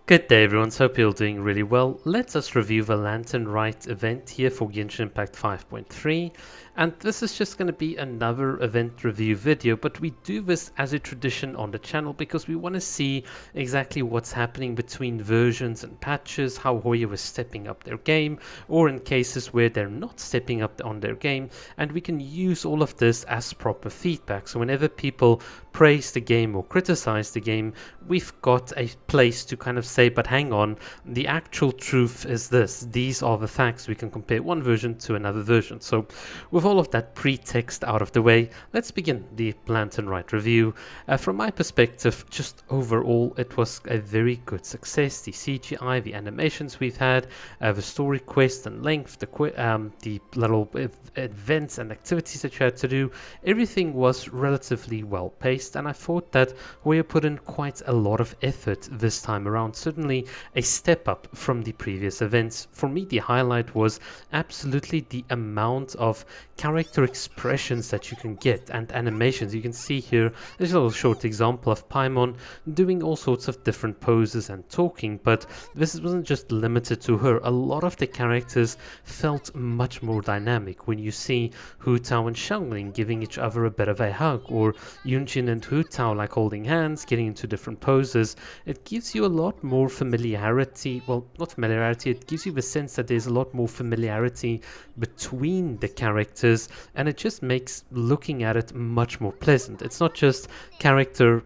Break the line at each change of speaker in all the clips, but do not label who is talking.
Good day everyone, so hope you're doing really well. Let us review the Lantern Rite event here for Genshin Impact 5.3, and this is just going to be another event review video, but we do this as a tradition on the channel because we want to see exactly what's happening between versions and patches, how Hoya was stepping up their game, or in cases where they're not stepping up on their game, and we can use all of this as proper feedback. So whenever people praise the game or criticize the game, we've got a place to kind of say, but hang on, the actual truth is this. These are the facts. We can compare one version to another version. So with all of that pretext out of the way, let's begin the Lantern Rite review. From my perspective, just overall, it was a very good success. The CGI, the animations we've had, the story quest and length, the little events and activities that you had to do, everything was relatively well paced, and I thought that we put in quite a lot of effort this time around. Certainly a step up from the previous events. For me, the highlight was absolutely the amount of character expressions that you can get and animations. You can see here, there's a little short example of Paimon doing all sorts of different poses and talking, but this wasn't just limited to her. A lot of the characters felt much more dynamic. When you see Hu Tao and Xiangling giving each other a bit of a hug, or Yunjin and Hu Tao like holding hands, getting into different poses, it gives you a lot more familiarity. Well, not familiarity, it gives you the sense that there's a lot more familiarity between the characters, and it just makes looking at it much more pleasant. It's not just character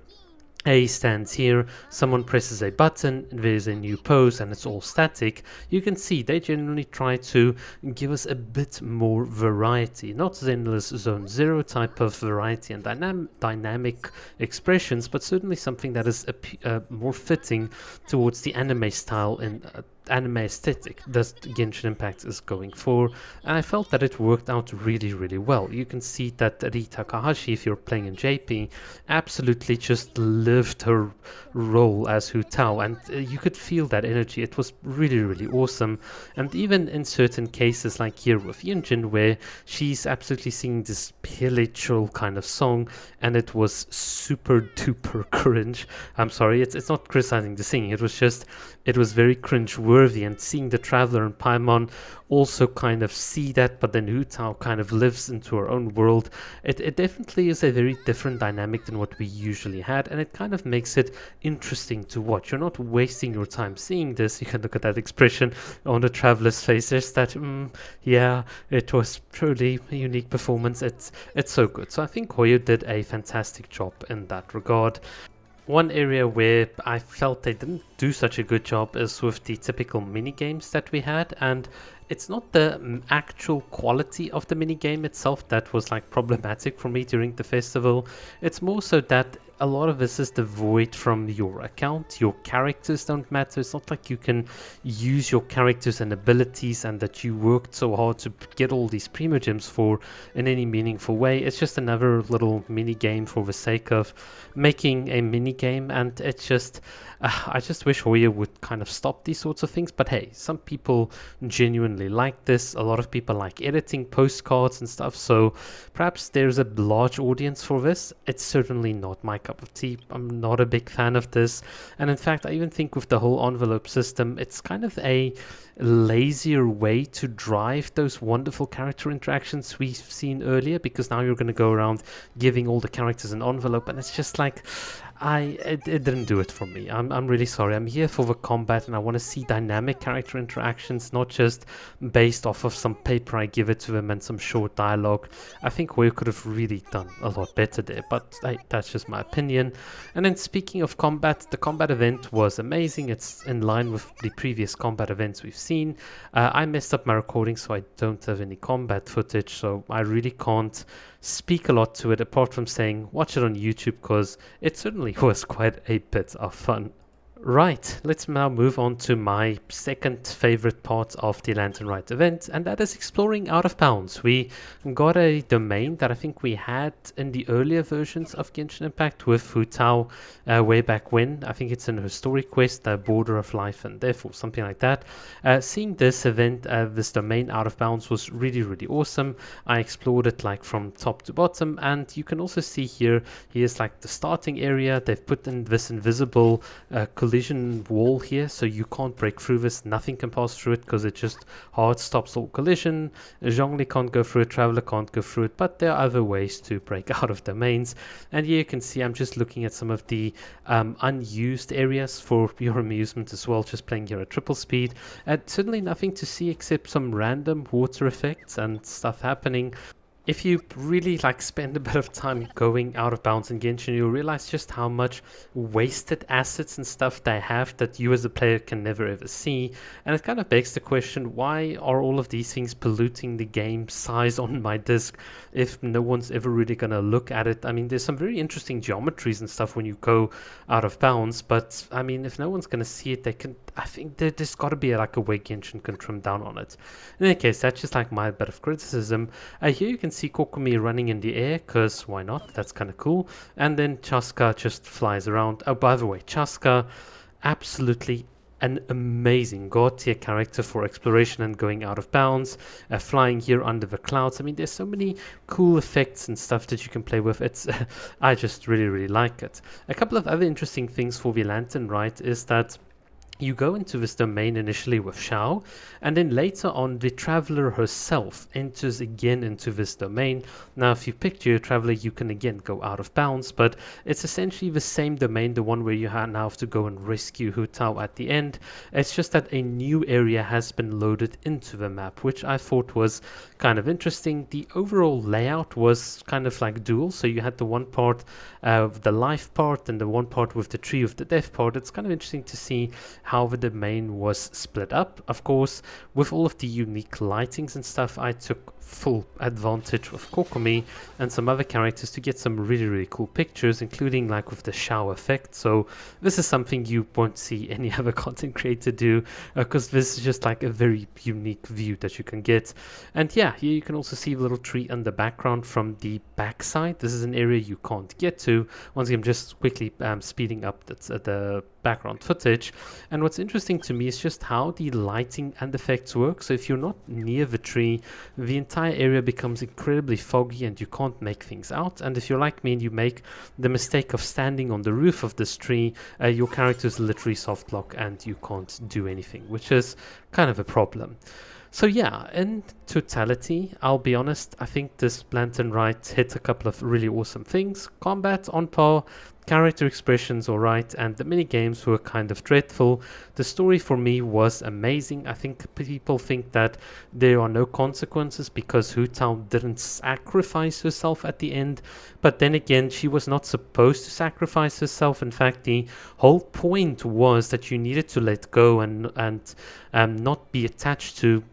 A stands here, someone presses a button, there's a new pose, and it's all static. You can see they generally try to give us a bit more variety, not Zenless Zone Zero type of variety and dynamic expressions, but certainly something that is more fitting towards the anime style and anime aesthetic that Genshin Impact is going for, and I felt that it worked out really, really well. You can see that Rite Takahashi, if you're playing in JP, absolutely just lived her role as Hu Tao, and you could feel that energy. It was really, really awesome. And even in certain cases, like here with Yunjin, where she's absolutely singing this spiritual kind of song, and it was super duper cringe. I'm sorry, it's not criticizing the singing, it was very cringe worthy, and seeing the Traveler and Paimon also kind of see that, but then Hu Tao kind of lives into her own world. It definitely is a very different dynamic than what we usually had, and it kind of makes it interesting to watch. You're not wasting your time seeing this. You can look at that expression on the Traveler's face. There's that, yeah, it was truly a unique performance. It's so good. So I think Hoyo did a fantastic job in that regard. One area where I felt they didn't do such a good job is with the typical mini games that we had, and it's not the actual quality of the mini game itself that was like problematic for me during the festival. It's more so that a lot of this is devoid from your account. Your characters don't matter. It's not like you can use your characters and abilities and that you worked so hard to get all these primogems for in any meaningful way. It's just another little mini game for the sake of making a mini game, and it's just I just wish Hoya would kind of stop these sorts of things. But hey, some people genuinely like this. A lot of people like editing postcards and stuff, so perhaps there's a large audience for this. It's certainly not my cup of tea. I'm not a big fan of this, and in fact I even think with the whole envelope system, it's kind of a lazier way to drive those wonderful character interactions we've seen earlier, because now you're going to go around giving all the characters an envelope, and it's just like it didn't do it for me. I'm really sorry. I'm here for the combat, and I want to see dynamic character interactions, not just based off of some paper I give it to them and some short dialogue. I think Hoyo could have really done a lot better there, but hey, that's just my opinion. And then speaking of combat, the combat event was amazing. It's in line with the previous combat events we've seen. I messed up my recording, so I don't have any combat footage, so I really can't speak a lot to it apart from saying watch it on YouTube, because it certainly was quite a bit of fun. Right, let's now move on to my second favorite part of the Lantern Rite event, and that is exploring out of bounds. We got a domain that I think we had in the earlier versions of Genshin Impact with Hu Tao way back when. I think it's in her story quest, the Border of Life and Death, or something like that. Seeing this event, this domain out of bounds was really, really awesome. I explored it like from top to bottom, and you can also see here's like the starting area. They've put in this invisible collision wall here, so you can't break through this. Nothing can pass through it because it just hard stops all collision. Zhongli can't go through it, Traveler can't go through it, but there are other ways to break out of domains. And here you can see I'm just looking at some of the unused areas for your amusement as well, just playing here at triple speed. And certainly nothing to see except some random water effects and stuff happening. If you really like spend a bit of time going out of bounds in Genshin, you'll realize just how much wasted assets and stuff they have that you as a player can never ever see. And it kind of begs the question, why are all of these things polluting the game size on my disc if no one's ever really going to look at it? I mean, there's some very interesting geometries and stuff when you go out of bounds, but I mean, if no one's going to see it, they can, I think there's got to be like a way Genshin can trim down on it. In any case, that's just like my bit of criticism. Here you can see Kokomi running in the air, because why not? That's kind of cool. And then Chaska just flies around. Oh, by the way, Chaska, absolutely an amazing god tier character for exploration and going out of bounds, flying here under the clouds. I mean, there's so many cool effects and stuff that you can play with. It's I just really like it. A couple of other interesting things for the Lantern Rite is that you go into this domain initially with Xiao, and then later on the Traveler herself enters again into this domain. Now if you picked your Traveler, you can again go out of bounds, but it's essentially the same domain, the one where you now have to go and rescue Hu Tao at the end. It's just that a new area has been loaded into the map, which I thought was kind of interesting. The overall layout was kind of like dual, so you had the one part of the life part and the one part with the tree of the death part. It's kind of interesting to see how the domain was split up. Of course, with all of the unique lightings and stuff, I took full advantage of Kokomi and some other characters to get some really cool pictures, including like with the Xiao effect. So this is something you won't see any other content creator do, because this is just like a very unique view that you can get. And yeah, here you can also see a little tree in the background from the backside. This is an area you can't get to. Once again, I'm just quickly speeding up the background footage. And what's interesting to me is just how the lighting and effects work. So if you're not near the tree, the entire area becomes incredibly foggy and you can't make things out. And if you're like me and you make the mistake of standing on the roof of this tree, your character is literally soft lock and you can't do anything, which is kind of a problem. So yeah, in totality, I'll be honest, I think this Lantern Rite hit a couple of really awesome things. Combat on par, character expressions alright, and the mini games were kind of dreadful. The story for me was amazing. I think people think that there are no consequences because Hu Tao didn't sacrifice herself at the end, but then again, she was not supposed to sacrifice herself. In fact, the whole point was that you needed to let go and not be attached to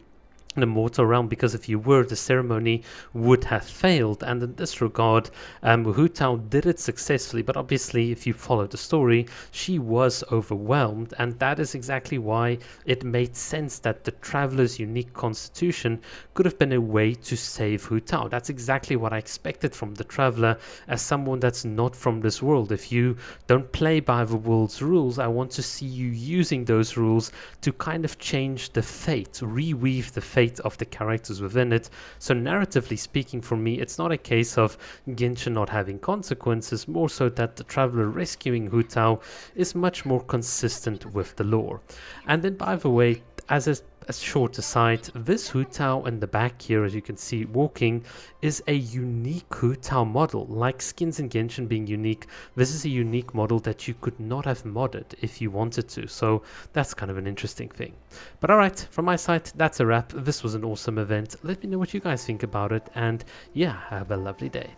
the mortal realm, because if you were, the ceremony would have failed. And in this regard, Hu Tao did it successfully, but obviously if you follow the story, she was overwhelmed, and that is exactly why it made sense that the Traveler's unique constitution could have been a way to save Hu Tao. That's exactly what I expected from the Traveler as someone that's not from this world. If you don't play by the world's rules, I want to see you using those rules to kind of change the fate, reweave the fate of the characters within it. So narratively speaking, for me, it's not a case of Genshin not having consequences, more so that the Traveler rescuing Hu Tao is much more consistent with the lore. And then, by the way, as a short aside, this Hu Tao in the back here, as you can see walking, is a unique Hu Tao model. Like skins in Genshin being unique, this is a unique model that you could not have modded if you wanted to. So that's kind of an interesting thing. But alright, from my side, that's a wrap. This was an awesome event. Let me know what you guys think about it, and yeah, have a lovely day.